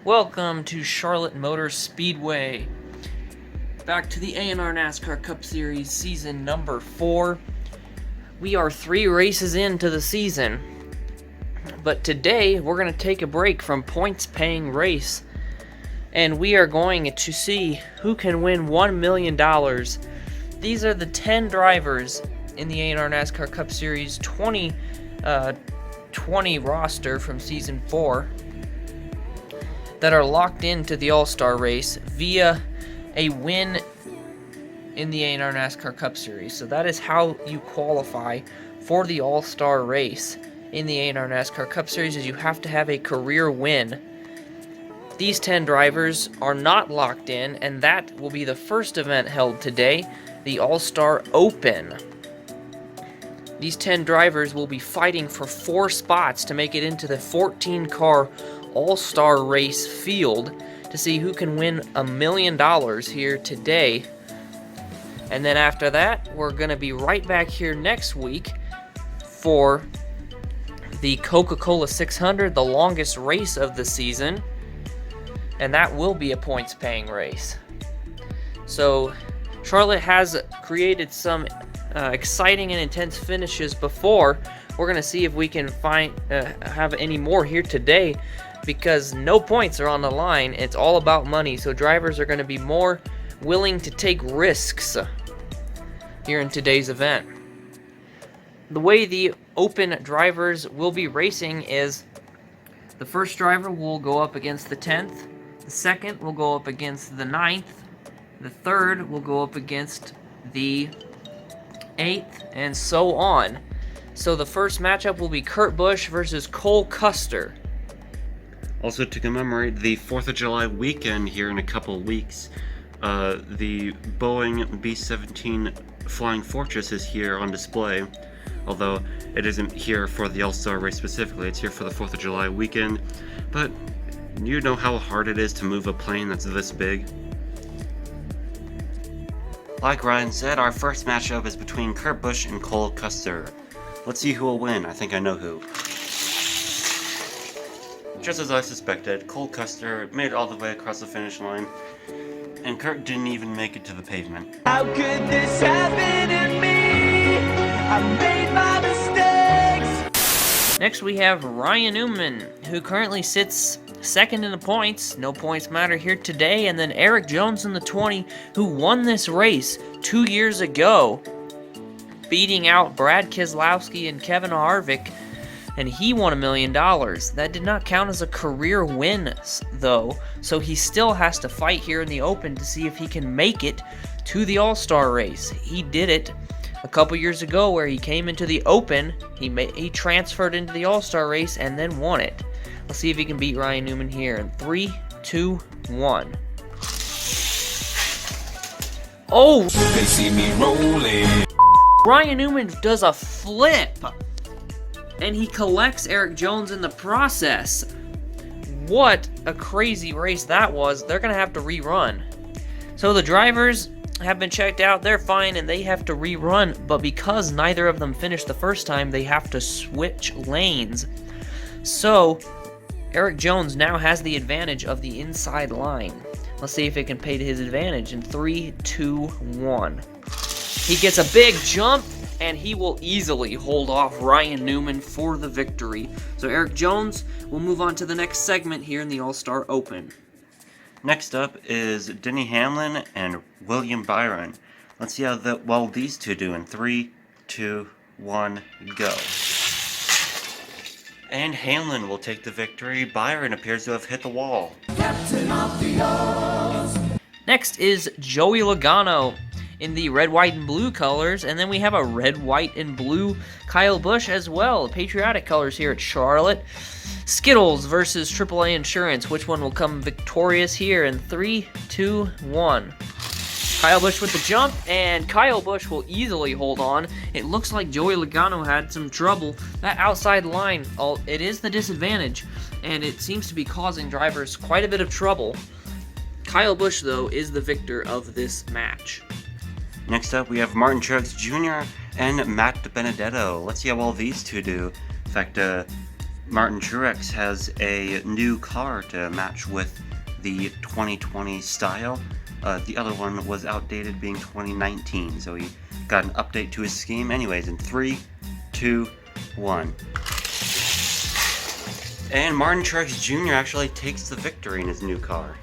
Welcome to Charlotte Motor Speedway. Back to the A&R NASCAR Cup Series season number 4. We are 3 races into the season. But today we're going to take a break from points paying race. And we are going to see who can win $1 million. These are the 10 drivers in the A&R NASCAR Cup Series 2020 roster from season 4 that are locked into the All-Star race via a win in the A&R NASCAR Cup Series. So that is how you qualify for the All-Star race in the A&R NASCAR Cup Series, is you have to have a career win. These 10 drivers are not locked in, and that will be the first event held today, the All-Star Open. These 10 drivers will be fighting for 4 spots to make it into the 14-car All-Star race field to see who can win $1 million here today. And then after that, we're going to be right back here next week for the Coca-Cola 600, the longest race of the season. And that will be a points-paying race. So Charlotte has created some exciting and intense finishes before. We're going to see if we can have any more here today, because no points are on the line. It's all about money, so drivers are going to be more willing to take risks here in today's event. The way the Open drivers will be racing is the first driver will go up against the 10th, the second will go up against the 9th, the third will go up against the 8th, and so on. So the first matchup will be Kurt Busch versus Cole Custer. Also, to commemorate the 4th of July weekend here in a couple of weeks, the Boeing B-17 Flying Fortress is here on display, although it isn't here for the All-Star race specifically. It's here for the 4th of July weekend. But you know how hard it is to move a plane that's this big? Like Ryan said, our first matchup is between Kurt Busch and Cole Custer. Let's see who will win. I think I know who. Just as I suspected, Cole Custer made it all the way across the finish line, and Kurt didn't even make it to the pavement. How could this happen to me? I made my mistakes. Next we have Ryan Newman, who currently sits second in the points. No points matter here today. And then Erik Jones in the 20, who won this race 2 years ago, beating out Brad Keselowski and Kevin Harvick, and he won $1 million. That did not count as a career win, though, so he still has to fight here in the Open to see if he can make it to the All-Star race. He did it a couple years ago where he came into the Open, he transferred into the All-Star race, and then won it. Let's see if he can beat Ryan Newman here in 3, 2, 1. Oh! They see me rolling. Ryan Newman does a flip, and he collects Erik Jones in the process. What a crazy race that was. They're going to have to rerun. So the drivers have been checked out. They're fine, and they have to rerun. But because neither of them finished the first time, they have to switch lanes. So Erik Jones now has the advantage of the inside line. Let's see if it can pay to his advantage in 3, 2, 1. He gets a big jump, and he will easily hold off Ryan Newman for the victory. So Erik Jones will move on to the next segment here in the All-Star Open. Next up is Denny Hamlin and William Byron. Let's see how well these two do in 3, 2, 1, go. And Hamlin will take the victory. Byron appears to have hit the wall. Captain of the O's. Next is Joey Logano in the red, white, and blue colors, and then we have a red, white, and blue Kyle Busch as well. Patriotic colors here at Charlotte. Skittles versus AAA Insurance. Which one will come victorious here in 3, 2, 1? Kyle Busch with the jump, and Kyle Busch will easily hold on. It looks like Joey Logano had some trouble. That outside line, it is the disadvantage, and it seems to be causing drivers quite a bit of trouble. Kyle Busch, though, is the victor of this match. Next up, we have Martin Truex Jr. and Matt Benedetto. Let's see how well these two do. In fact, Martin Truex has a new car to match with the 2020 style. The other one was outdated, being 2019, so he got an update to his scheme. Anyways, in 3, 2, 1. And Martin Truex Jr. actually takes the victory in his new car.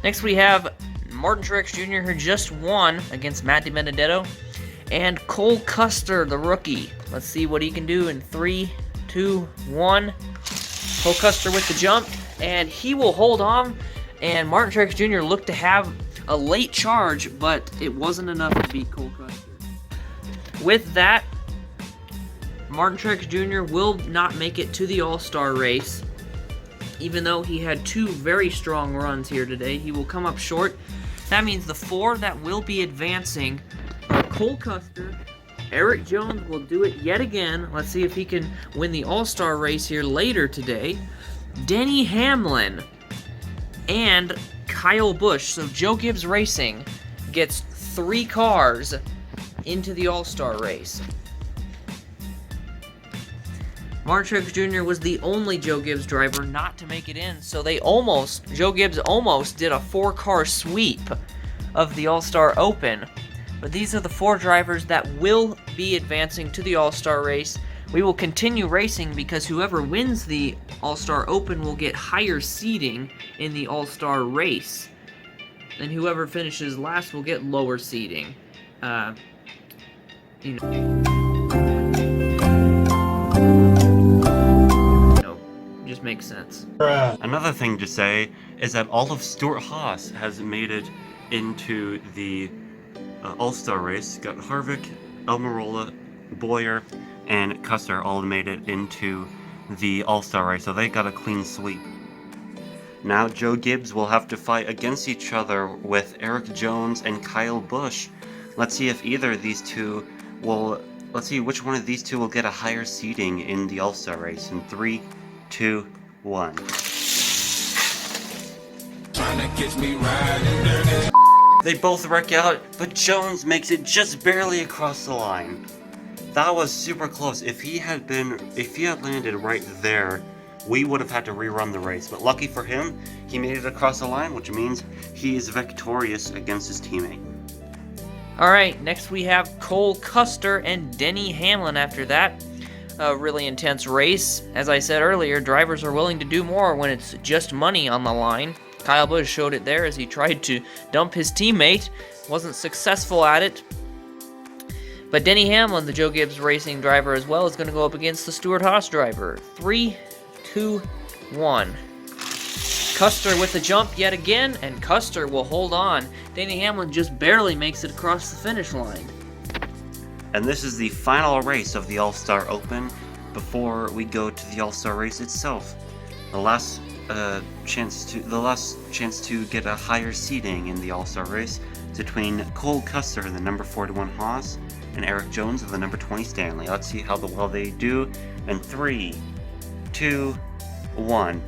Next we have Martin Truex Jr., who just won against Matt DiBenedetto, and Cole Custer, the rookie. Let's see what he can do in 3, 2, 1. Cole Custer with the jump, and he will hold on, and Martin Truex Jr. looked to have a late charge, but it wasn't enough to beat Cole Custer. With that, Martin Truex Jr. will not make it to the All-Star race. Even though he had 2 very strong runs here today, he will come up short. That means the 4 that will be advancing are Cole Custer. Erik Jones will do it yet again. Let's see if he can win the All-Star race here later today. Denny Hamlin and Kyle Busch. So Joe Gibbs Racing gets 3 cars into the All-Star race. Martin Truex Jr. was the only Joe Gibbs driver not to make it in, so Joe Gibbs almost did a 4-car sweep of the All-Star Open. But these are the 4 drivers that will be advancing to the All-Star race. We will continue racing because whoever wins the All-Star Open will get higher seeding in the All-Star race. And whoever finishes last will get lower seeding. Just makes sense. Another thing to say is that all of Stewart-Haas has made it into the All-Star race. Got Harvick, Almirola, Boyer, and Custer all made it into the All-Star race, so they got a clean sweep. Now Joe Gibbs will have to fight against each other with Erik Jones and Kyle Busch. Let's see if either of these two will... Let's see which one of these two will get a higher seeding in the All-Star race in 3, 2, 1. They both wreck out, but Jones makes it just barely across the line. That was super close. If he had landed right there, we would have had to rerun the race. But lucky for him, he made it across the line, which means he is victorious against his teammate. Alright, next we have Cole Custer and Denny Hamlin after that. A really intense race. As I said earlier, drivers are willing to do more when it's just money on the line. Kyle Busch showed it there as he tried to dump his teammate. Wasn't successful at it. But Denny Hamlin, the Joe Gibbs Racing driver as well, is going to go up against the Stewart-Haas driver. 3, 2, 1. Custer with the jump yet again, and Custer will hold on. Denny Hamlin just barely makes it across the finish line. And this is the final race of the All-Star Open before we go to the All-Star race itself. The last chance to get a higher seeding in the All-Star race is between Cole Custer, the number 41 Haas, and Erik Jones of the number 20 Stanley. Let's see how well they do in 3, 2, 1.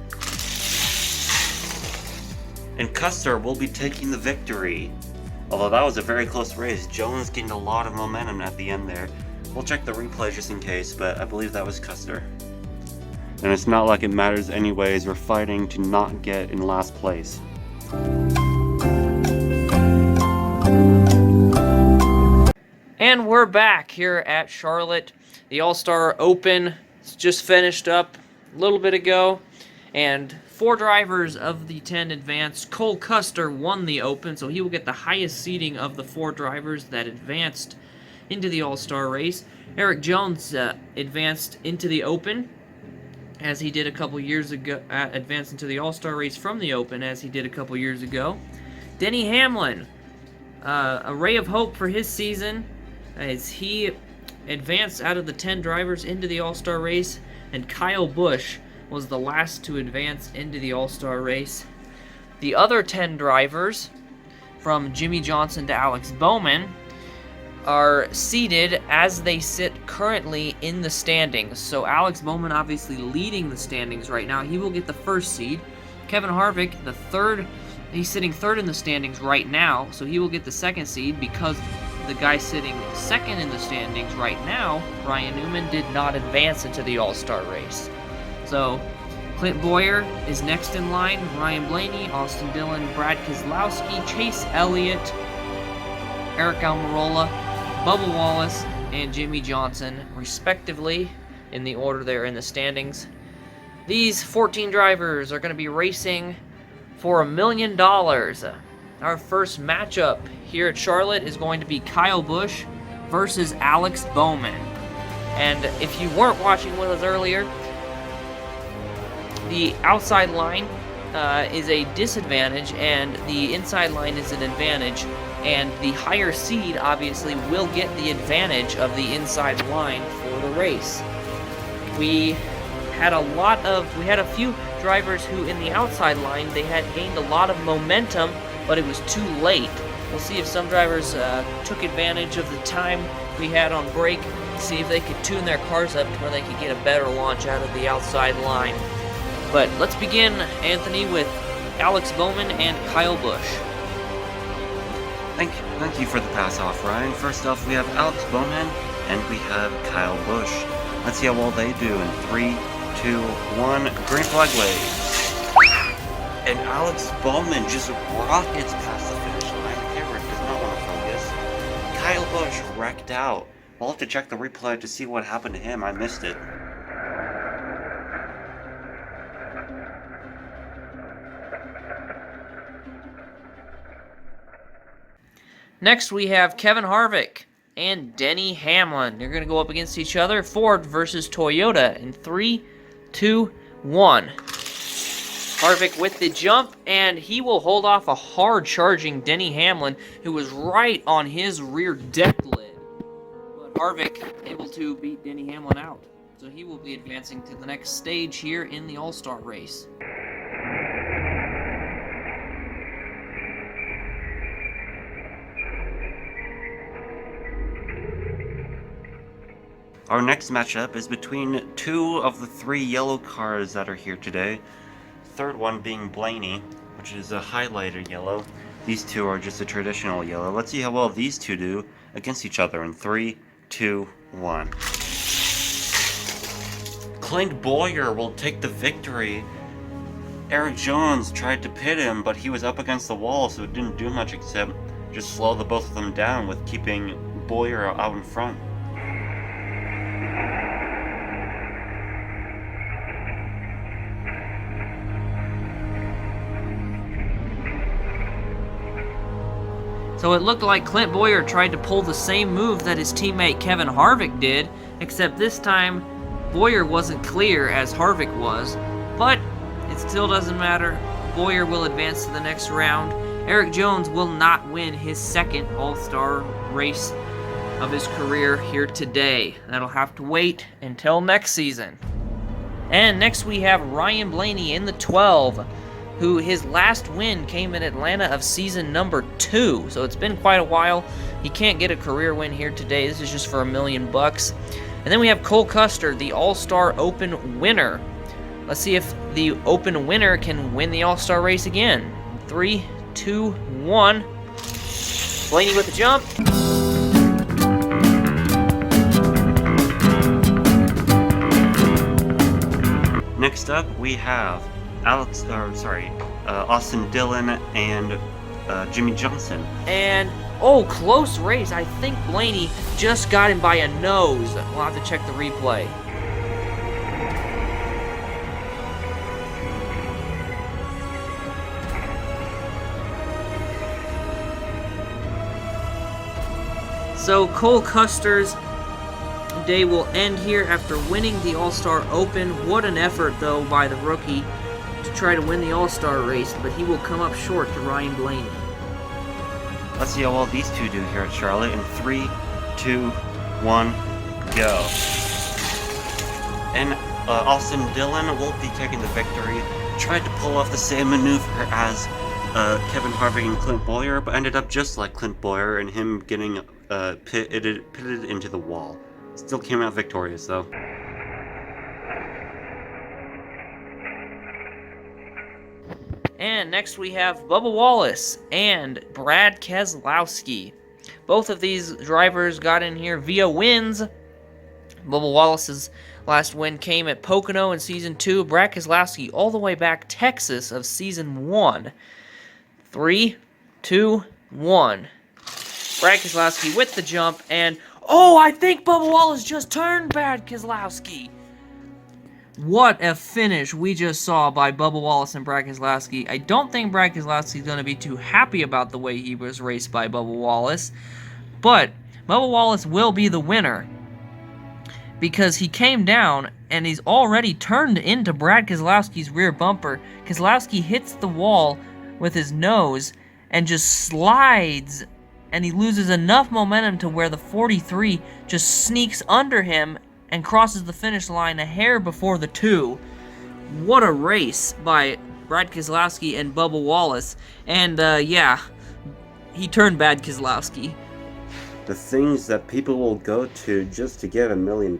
And Custer will be taking the victory. Although that was a very close race, Jones gained a lot of momentum at the end there. We'll check the replay just in case, but I believe that was Custer. And it's not like it matters anyways, we're fighting to not get in last place. And we're back here at Charlotte. The All-Star Open just finished up a little bit ago, and 4 drivers of the 10 advanced. Cole Custer won the Open, so he will get the highest seeding of the 4 drivers that advanced into the All-Star race. Erik Jones advanced into the Open, as he did a couple years ago. Advanced into the All-Star race from the Open, as he did a couple years ago. Denny Hamlin, a ray of hope for his season, as he advanced out of the 10 drivers into the All-Star race, and Kyle Busch was the last to advance into the All-Star race. The other 10 drivers, from Jimmie Johnson to Alex Bowman, are seated as they sit currently in the standings. So Alex Bowman obviously leading the standings right now. He will get the first seed. Kevin Harvick, the third, he's sitting third in the standings right now, so he will get the second seed because the guy sitting second in the standings right now, Ryan Newman, did not advance into the All-Star race. So Clint Boyer is next in line, Ryan Blaney, Austin Dillon, Brad Keselowski, Chase Elliott, Eric Almirola, Bubba Wallace, and Jimmie Johnson, respectively, in the order they're in the standings. These 14 drivers are going to be racing for $1 million. Our first matchup here at Charlotte is going to be Kyle Busch versus Alex Bowman. And if you weren't watching with us earlier, the outside line is a disadvantage and the inside line is an advantage, and the higher seed obviously will get the advantage of the inside line for the race. We had a few drivers who in the outside line, they had gained a lot of momentum, but it was too late. We'll see if some drivers took advantage of the time we had on break, see if they could tune their cars up to where they could get a better launch out of the outside line. But let's begin, Anthony, with Alex Bowman and Kyle Busch. Thank you for the pass off, Ryan. First off, we have Alex Bowman and we have Kyle Busch. Let's see how well they do in 3, 2, 1. Green flag wave. And Alex Bowman just rockets past the finish line. The camera does not want to focus. Kyle Busch wrecked out. We'll have to check the replay to see what happened to him. I missed it. Next, we have Kevin Harvick and Denny Hamlin. They're going to go up against each other. Ford versus Toyota in 3, 2, 1. Harvick with the jump, and he will hold off a hard-charging Denny Hamlin, who was right on his rear deck lid. But Harvick able to beat Denny Hamlin out. So he will be advancing to the next stage here in the All-Star race. Our next matchup is between 2 of the 3 yellow cars that are here today. Third one being Blaney, which is a highlighter yellow. These 2 are just a traditional yellow. Let's see how well these 2 do against each other in 3, 2, 1. Clint Boyer will take the victory. Eric Jones tried to pit him, but he was up against the wall, so it didn't do much except just slow the both of them down with keeping Boyer out in front. So it looked like Clint Boyer tried to pull the same move that his teammate Kevin Harvick did, except this time Boyer wasn't clear as Harvick was. But it still doesn't matter. Boyer will advance to the next round. Eric Jones will not win his second All-Star race of his career here today. That'll have to wait until next season. And next we have Ryan Blaney in the 12. Who his last win came in Atlanta of season number 2. So it's been quite a while. He can't get a career win here today. This is just for $1 million. And then we have Cole Custer, the All-Star Open winner. Let's see if the Open winner can win the All-Star race again. 3, 2, 1. Blaney with the jump. Next up, we have Austin Dillon and Jimmie Johnson. And, close race. I think Blaney just got him by a nose. We'll have to check the replay. So Cole Custer's day will end here after winning the All-Star Open. What an effort, though, by the rookie to try to win the All-Star race, but he will come up short to Ryan Blaney. Let's see how well these 2 do here at Charlotte in 3, 2, 1, go. And Austin Dillon will be taking the victory. Tried to pull off the same maneuver as Kevin Harvick and Clint Boyer, but ended up just like Clint Boyer and him getting pitted into the wall. Still came out victorious, though. And next we have Bubba Wallace and Brad Keselowski. Both of these drivers got in here via wins. Bubba Wallace's last win came at Pocono in Season 2. Brad Keselowski all the way back Texas of Season 1. 3, 2, 1. Brad Keselowski with the jump, and oh, I think Bubba Wallace just turned Brad Keselowski. What a finish we just saw by Bubba Wallace and Brad Keselowski. I don't think Brad Keselowski is going to be too happy about the way he was raced by Bubba Wallace, but Bubba Wallace will be the winner because he came down and he's already turned into Brad Keselowski's rear bumper. Keselowski hits the wall with his nose and just slides, and he loses enough momentum to where the 43 just sneaks under him and crosses the finish line a hair before the 2. What a race by Brad Keselowski and Bubba Wallace. And yeah, he turned bad Keselowski. The things that people will go to just to get $1 million.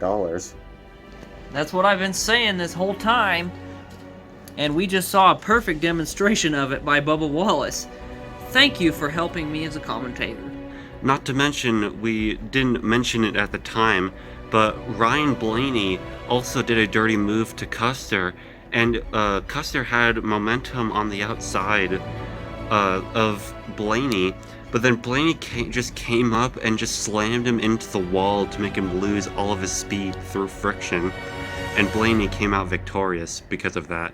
That's what I've been saying this whole time. And we just saw a perfect demonstration of it by Bubba Wallace. Thank you for helping me as a commentator. Not to mention, we didn't mention it at the time, but Ryan Blaney also did a dirty move to Custer, and Custer had momentum on the outside of Blaney, but then Blaney just came up and just slammed him into the wall to make him lose all of his speed through friction, and Blaney came out victorious because of that.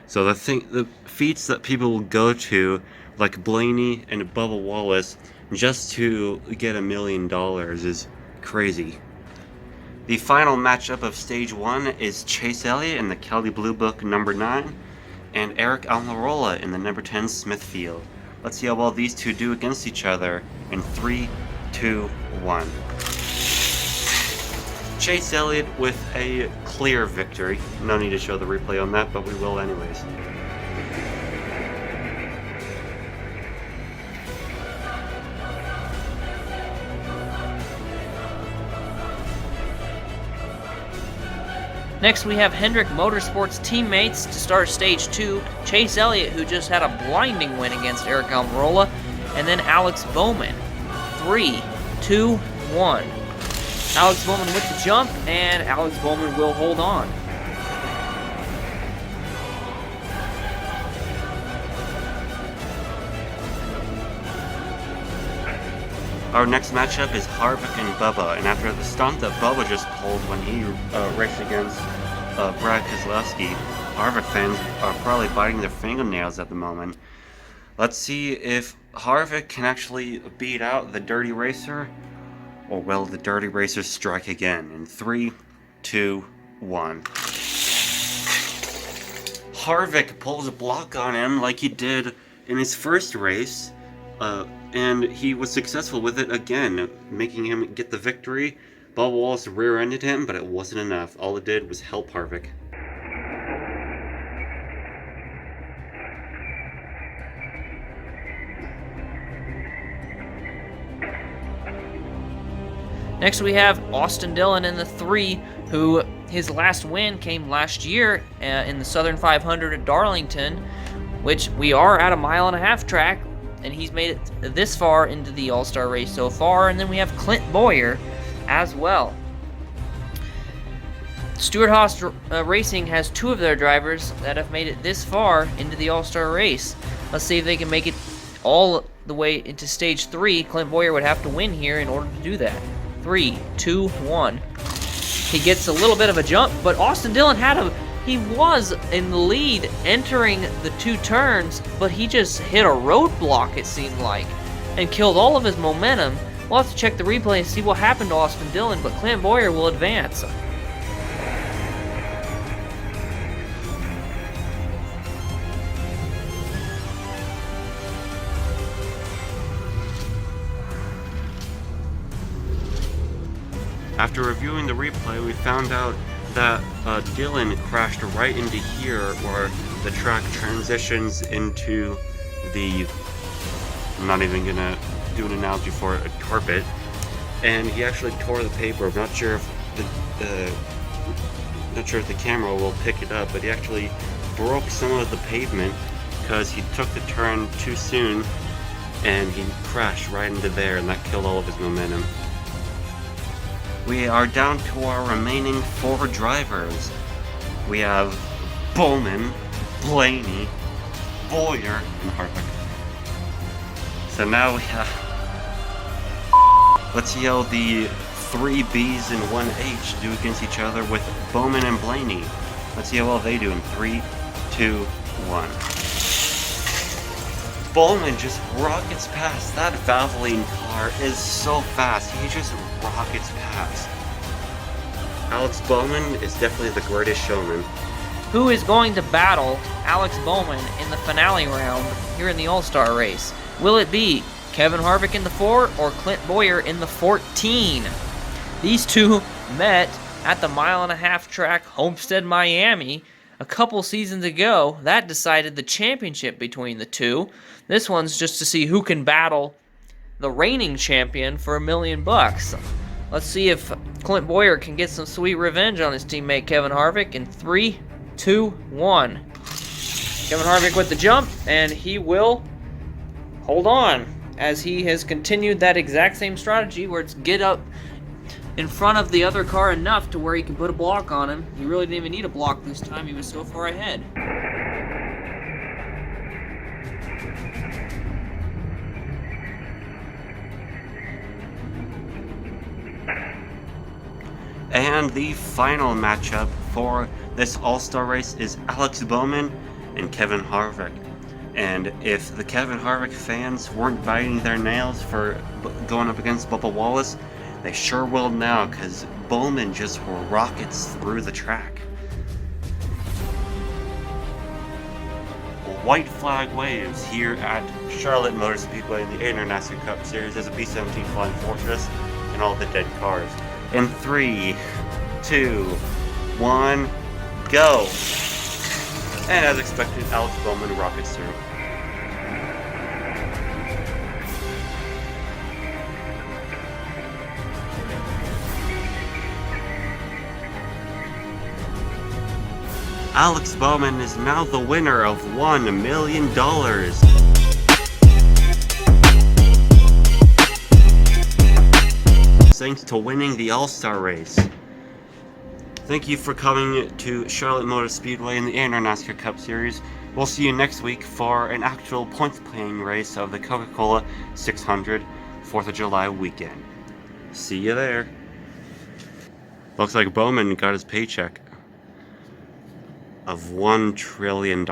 So the feats that people will go to, like Blaney and Bubba Wallace, just to get $1 million is crazy. The final matchup of Stage 1 is Chase Elliott in the Kelly Blue Book number 9 and Eric Almirola in the number 10 Smithfield. Let's see how well these two do against each other in 3, 2, 1. Chase Elliott with a clear victory. No need to show the replay on that, but we will anyways. Next, we have Hendrick Motorsports teammates to start Stage 2. Chase Elliott, who just had a blinding win against Eric Almirola, and then Alex Bowman. 3, 2, 1. Alex Bowman with the jump, and Alex Bowman will hold on. Our next matchup is Harvick and Bubba, and after the stunt that Bubba just pulled when he raced against Brad Keselowski, Harvick fans are probably biting their fingernails at the moment. Let's see if Harvick can actually beat out the Dirty Racer, or will the Dirty Racer strike again in 3, 2, 1. Harvick pulls a block on him like he did in his first race, and he was successful with it again, making him get the victory. Bubba Wallace rear-ended him, but it wasn't enough. All it did was help Harvick. Next we have Austin Dillon in the 3, who his last win came last year in the Southern 500 at Darlington, which we are at a 1.5 mile track, and he's made it this far into the All-Star race so far. And then we have Clint Boyer as well. Stewart-Haas Racing has 2 of their drivers that have made it this far into the All-Star race. Let's see if they can make it all the way into Stage 3. Clint Boyer would have to win here in order to do that. 3, 2, 1. He gets a little bit of a jump, but Austin Dillon he was in the lead entering the 2 turns, but he just hit a roadblock, it seemed like, and killed all of his momentum. We'll have to check the replay and see what happened to Austin Dillon, but Clint Boyer will advance. After reviewing the replay, we found out that Dillon crashed right into here, where the track transitions into the, I'm not even gonna do an analogy for it, a carpet, and he actually tore the paper. I'm not sure if the camera will pick it up, but he actually broke some of the pavement because he took the turn too soon, and he crashed right into there, and that killed all of his momentum. we are down to our remaining 4 drivers. We have Bowman, Blaney, Bowyer, and Harvick. So now we have... Let's see how the 3 Bs and 1 H do against each other with Bowman and Blaney. Let's see how well they do in 3, 2, 1. Bowman just rockets past. That Valvoline car is so fast. He just rockets past. Alex Bowman is definitely the greatest showman. Who is going to battle Alex Bowman in the finale round here in the All-Star race? Will it be Kevin Harvick in the 4 or Clint Bowyer in the 14? These two met at the mile-and-a-half track Homestead, Miami a couple seasons ago. That decided the championship between the two. This one's just to see who can battle the reigning champion for $1 million. Let's see if Clint Bowyer can get some sweet revenge on his teammate Kevin Harvick in 3, 2, 1. Kevin Harvick with the jump, and he will hold on as he has continued that exact same strategy where it's get up in front of the other car enough to where he can put a block on him. He really didn't even need a block this time. He was so far ahead. And the final matchup for this All-Star race is Alex Bowman and Kevin Harvick. And if the Kevin Harvick fans weren't biting their nails for going up against Bubba Wallace, they sure will now, because Bowman just rockets through the track. White flag waves here at Charlotte Motor Speedway in the NASCAR Cup Series as a B-17 Flying Fortress and all the dead cars. In 3, 2, 1, go! And as expected, Alex Bowman rockets through. Alex Bowman is now the winner of $1 million. Thanks to winning the All-Star race. Thank you for coming to Charlotte Motor Speedway in the NASCAR Cup Series. We'll see you next week for an actual points-paying race of the Coca-Cola 600 4th of July weekend. See you there. Looks like Bowman got his paycheck of $1 trillion.